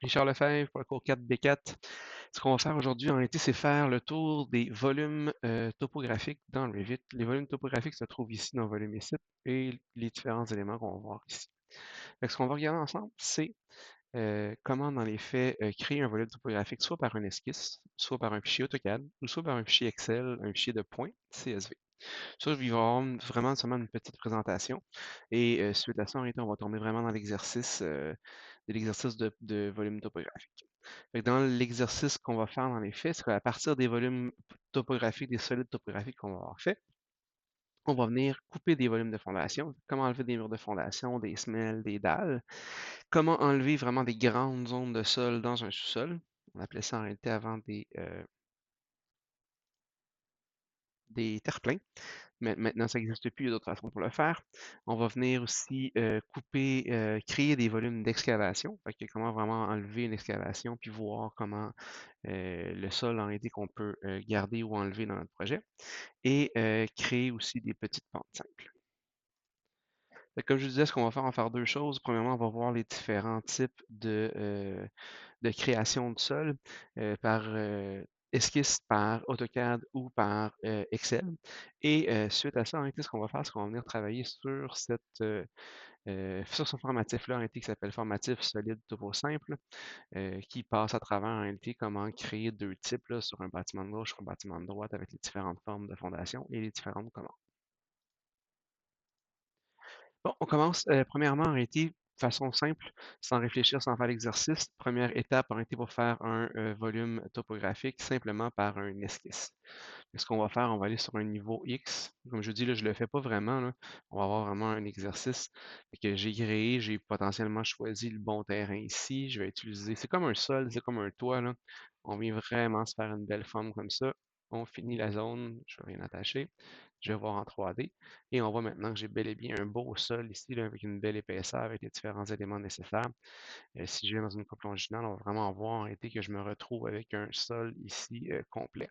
Richard Lefebvre pour le cours 4B4. Ce qu'on va faire aujourd'hui, en réalité, c'est faire le tour des volumes topographiques dans Revit. Les volumes topographiques se trouvent ici dans Volume et Site et les différents éléments qu'on va voir ici. Fait que ce qu'on va regarder ensemble, c'est comment, dans les faits, créer un volume topographique soit par un esquisse, soit par un fichier AutoCAD, ou soit par un fichier Excel, un fichier de points CSV. Ça, il va y avoir vraiment seulement une petite présentation. Et suite à ça, en réalité, on va tomber vraiment dans l'exercice de volume topographique. Fait que dans l'exercice qu'on va faire dans les faits, c'est qu'à partir des volumes topographiques, des solides topographiques qu'on va avoir fait, on va venir couper des volumes de fondation. Comment enlever des murs de fondation, des semelles, des dalles. Comment enlever vraiment des grandes zones de sol dans un sous-sol. On appelait ça en réalité avant des terre-pleins. Mais maintenant, ça n'existe plus, il y a d'autres façons pour le faire. On va venir aussi couper, créer des volumes d'excavation. Fait que comment vraiment enlever une excavation, puis voir comment le sol en réalité qu'on peut garder ou enlever dans notre projet. Et créer aussi des petites pentes simples. Fait que comme je disais, ce qu'on va faire, on va faire deux choses. Premièrement, on va voir les différents types de création de sol par esquisse, par AutoCAD ou par Excel. Et suite à ça, en réalité, ce qu'on va faire, c'est qu'on va venir travailler sur ce formatif-là, en réalité, qui s'appelle formatif solide topo simple, qui passe à travers, en réalité, comment créer deux types là, sur un bâtiment de gauche, sur un bâtiment de droite, avec les différentes formes de fondation et les différentes commandes. Bon, on commence premièrement en réalité, façon simple, sans réfléchir, sans faire l'exercice. Première étape en été pour faire un volume topographique simplement par un esquisse. Ce qu'on va faire, on va aller sur un niveau X. Comme je dis, là, je ne le fais pas vraiment, là. On va avoir vraiment un exercice que j'ai créé, j'ai potentiellement choisi le bon terrain ici. Je vais utiliser, c'est comme un sol, c'est comme un toit, là. On vient vraiment se faire une belle forme comme ça. On finit la zone, je vais rien attacher. Je vais voir en 3D. Et on voit maintenant que j'ai bel et bien un beau sol ici, là, avec une belle épaisseur, avec les différents éléments nécessaires. Si je viens dans une coupe longitudinale, on va vraiment voir en réalité que je me retrouve avec un sol ici complet.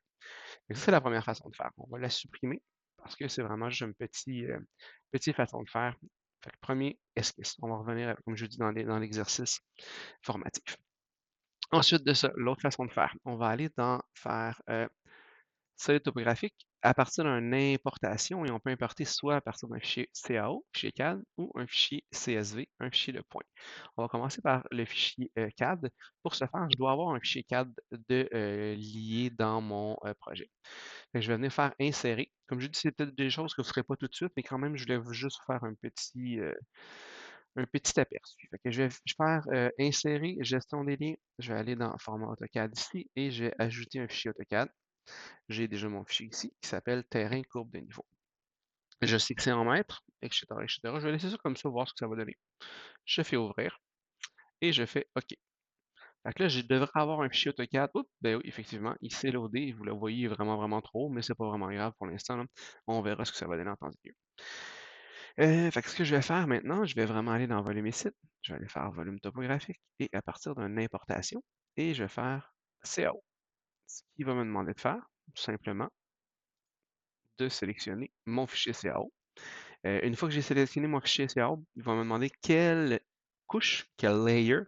Ça, c'est la première façon de faire. On va la supprimer parce que c'est vraiment juste une petite façon de faire. Fait que premier esquisse. On va revenir, comme je dis, dans l'exercice formatif. Ensuite de ça, l'autre façon de faire, on va aller dans faire solide topographique à partir d'une importation et on peut importer soit à partir d'un fichier CAO, fichier CAD, ou un fichier CSV, un fichier de points. On va commencer par le fichier CAD. Pour ce faire, je dois avoir un fichier CAD lié dans mon projet. Fait que je vais venir faire insérer. Comme je dis, c'est peut-être des choses que vous ne ferez pas tout de suite, mais quand même, je voulais juste faire un petit aperçu. Fait que je vais faire insérer gestion des liens. Je vais aller dans format AutoCAD ici et je vais ajouter un fichier AutoCAD. J'ai déjà mon fichier ici qui s'appelle terrain courbe de niveau. Je sais que c'est en mètres, etc., etc. Je vais laisser ça comme ça, voir ce que ça va donner. Je fais ouvrir et je fais OK. Fait que là, je devrais avoir un fichier AutoCAD. Oups, ben oui, effectivement, il s'est loadé. Vous le voyez vraiment, vraiment trop, mais c'est pas vraiment grave pour l'instant, là. On verra ce que ça va donner en temps et lieu. Fait que ce que je vais faire maintenant, je vais vraiment aller dans volume et site. Je vais aller faire volume topographique et à partir d'une importation, et je vais faire CAO. Ce qui va me demander de faire, tout simplement, de sélectionner mon fichier CAO. Une fois que j'ai sélectionné mon fichier CAO, il va me demander quelle couche, quel layer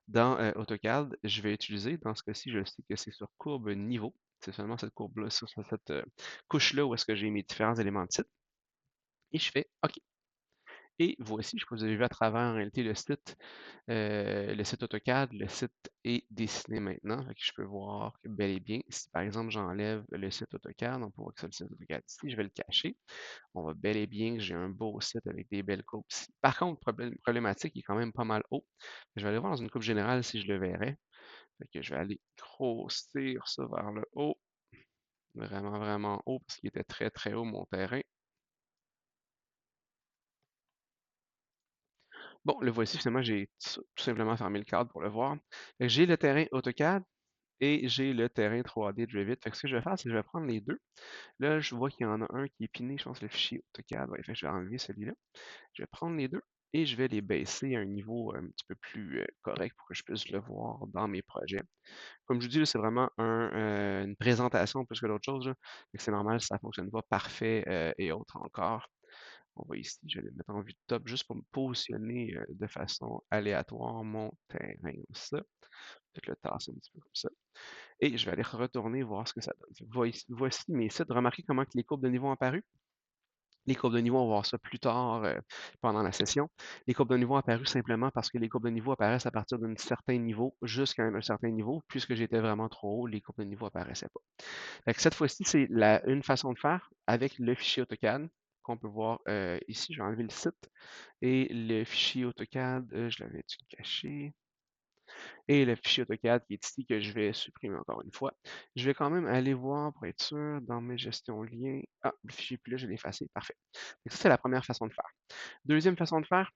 dans AutoCAD je vais utiliser. Dans ce cas-ci, je sais que c'est sur courbe niveau. C'est seulement cette courbe-là, sur cette couche-là où est-ce que j'ai mes différents éléments de site. Et je fais OK. Et voici, je vous ai vu à travers en réalité le site AutoCAD, le site est dessiné maintenant. Fait que je peux voir que bel et bien, si par exemple j'enlève le site AutoCAD, on peut voir que c'est le site AutoCAD ici, je vais le cacher. On voit bel et bien que j'ai un beau site avec des belles coupes ici. Par contre, problématique, il est quand même pas mal haut. Je vais aller voir dans une coupe générale si je le verrais. Fait que je vais aller grossir ça vers le haut. Vraiment, vraiment haut, parce qu'il était très, très haut mon terrain. Bon, le voici, finalement, j'ai tout simplement fermé le cadre pour le voir. Fait que j'ai le terrain AutoCAD et j'ai le terrain 3D de Revit. Fait que ce que je vais faire, c'est que je vais prendre les deux. Là, je vois qu'il y en a un qui est piné, je pense, le fichier AutoCAD. Ouais, fait que je vais enlever celui-là. Je vais prendre les deux et je vais les baisser à un niveau un petit peu plus correct pour que je puisse le voir dans mes projets. Comme je vous dis, là, c'est vraiment une présentation plus que d'autres choses, là. Fait que c'est normal si ça ne fonctionne pas parfait et autres encore. On va ici, je vais le mettre en vue de top juste pour me positionner de façon aléatoire mon terrain. Ça, peut-être le tasser un petit peu comme ça. Et je vais aller retourner voir ce que ça donne. Fait que voici mes sites. Remarquez comment que les courbes de niveau ont apparu. Les courbes de niveau, on va voir ça plus tard pendant la session. Les courbes de niveau ont apparu simplement parce que les courbes de niveau apparaissent à partir d'un certain niveau jusqu'à un certain niveau. Puisque j'étais vraiment trop haut, les courbes de niveau apparaissaient pas. Fait que cette fois-ci, c'est une façon de faire avec le fichier AutoCAD qu'on peut voir ici. Je vais enlever le site et le fichier AutoCAD, je l'avais dû cacher. Et le fichier AutoCAD qui est ici que je vais supprimer encore une fois. Je vais quand même aller voir pour être sûr dans mes gestions liens. Ah, le fichier plus là, je l'ai effacé. Parfait. Donc ça, c'est la première façon de faire. Deuxième façon de faire,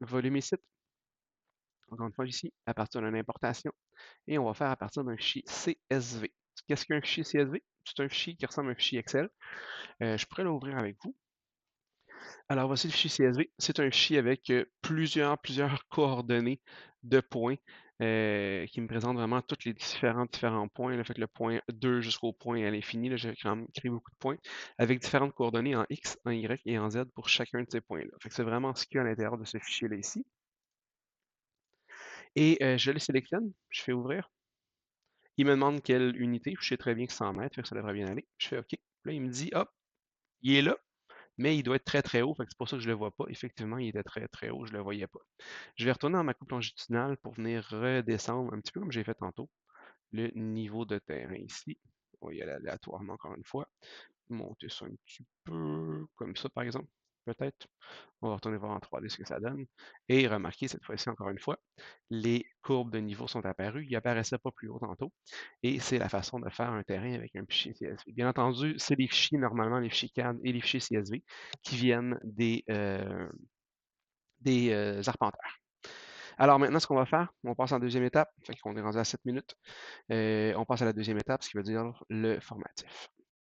volume et site. Encore une fois ici, à partir d'une importation. Et on va faire à partir d'un fichier CSV. Qu'est-ce qu'un fichier CSV? C'est un fichier qui ressemble à un fichier Excel. Je pourrais l'ouvrir avec vous. Alors, voici le fichier CSV. C'est un fichier avec plusieurs coordonnées de points qui me présente vraiment tous les différents points. Là, fait que le point 2 jusqu'au point à l'infini, là, j'ai quand même créé beaucoup de points avec différentes coordonnées en X, en Y et en Z pour chacun de ces points-là. Fait que c'est vraiment ce qu'il y a à l'intérieur de ce fichier-là ici. Et je le sélectionne, je fais ouvrir. Il me demande quelle unité, je sais très bien que 100 mètres, fait que ça devrait bien aller. Je fais OK. Là, il me dit, hop, il est là, mais il doit être très très haut, fait que c'est pour ça que je ne le vois pas. Effectivement, il était très très haut, je ne le voyais pas. Je vais retourner dans ma coupe longitudinale pour venir redescendre un petit peu comme j'ai fait tantôt, le niveau de terrain ici. On va y aller aléatoirement encore une fois. Monter ça un petit peu comme ça par exemple, peut-être. On va retourner voir en 3D ce que ça donne. Et remarquez cette fois-ci encore une fois, les courbes de niveau sont apparues. Ils n'apparaissaient pas plus haut tantôt. Et c'est la façon de faire un terrain avec un fichier CSV. Bien entendu, c'est les fichiers, normalement, les fichiers CAD et les fichiers CSV qui viennent des arpenteurs. Alors maintenant, ce qu'on va faire, on passe en deuxième étape. Fait qu'on est rendu à 7 minutes. On passe à la deuxième étape, ce qui veut dire le formatif.